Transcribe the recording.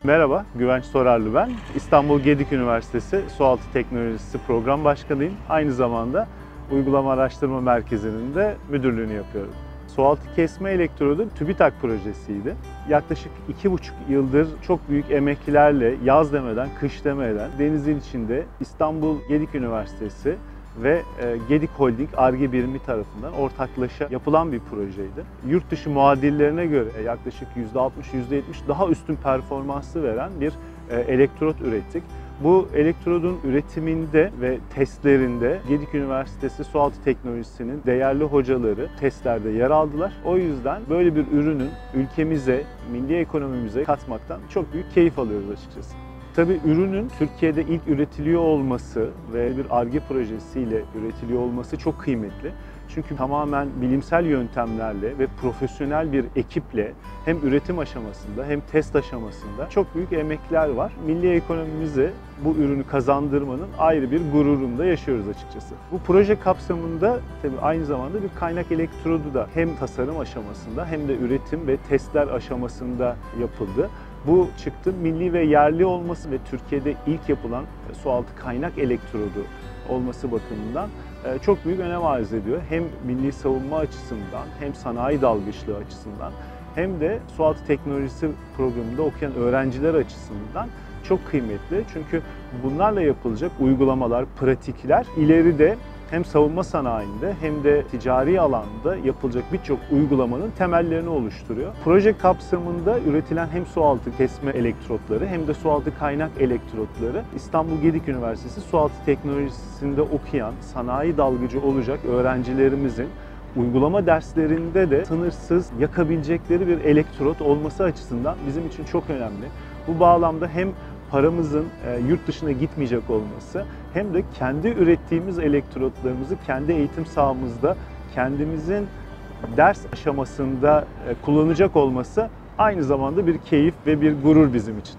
Merhaba, Güvenç Sorarlı ben. İstanbul Gedik Üniversitesi Sualtı Teknolojisi Program Başkanıyım. Aynı zamanda Uygulama Araştırma Merkezi'nin de müdürlüğünü yapıyorum. Sualtı kesme elektrodu TÜBİTAK projesiydi. Yaklaşık 2,5 yıldır çok büyük emeklerle yaz demeden, kış demeden denizin içinde İstanbul Gedik Üniversitesi ve Gedik Holding Ar-Ge birimi tarafından ortaklaşa yapılan bir projeydi. Yurt dışı muadillerine göre yaklaşık %60-%70 daha üstün performansı veren bir elektrot ürettik. Bu elektrodun üretiminde ve testlerinde Gedik Üniversitesi Sualtı Teknolojisi'nin değerli hocaları testlerde yer aldılar. O yüzden böyle bir ürünün ülkemize, milli ekonomimize katmaktan çok büyük keyif alıyoruz açıkçası. Tabii ürünün Türkiye'de ilk üretiliyor olması ve bir Ar-Ge projesiyle üretiliyor olması çok kıymetli. Çünkü tamamen bilimsel yöntemlerle ve profesyonel bir ekiple hem üretim aşamasında hem test aşamasında çok büyük emekler var. Milli ekonomimize bu ürünü kazandırmanın ayrı bir gururunu da yaşıyoruz açıkçası. Bu proje kapsamında tabii aynı zamanda bir kaynak elektrodu da hem tasarım aşamasında hem de üretim ve testler aşamasında yapıldı. Bu çıktı milli ve yerli olması ve Türkiye'de ilk yapılan sualtı kaynak elektrodu olması bakımından çok büyük önem arz ediyor. Hem milli savunma açısından hem sanayi dalgıçlığı açısından hem de sualtı teknolojisi programında okuyan öğrenciler açısından çok kıymetli. Çünkü bunlarla yapılacak uygulamalar, pratikler ileride hem savunma sanayinde hem de ticari alanda yapılacak birçok uygulamanın temellerini oluşturuyor. Proje kapsamında üretilen hem sualtı kesme elektrotları hem de sualtı kaynak elektrotları İstanbul Gedik Üniversitesi Sualtı Teknolojisi'nde okuyan sanayi dalgıcı olacak öğrencilerimizin uygulama derslerinde de sınırsız yakabilecekleri bir elektrot olması açısından bizim için çok önemli. Bu bağlamda hem paramızın yurt dışına gitmeyecek olması hem de kendi ürettiğimiz elektrotlarımızı kendi eğitim sahamızda kendimizin ders aşamasında kullanacak olması aynı zamanda bir keyif ve bir gurur bizim için.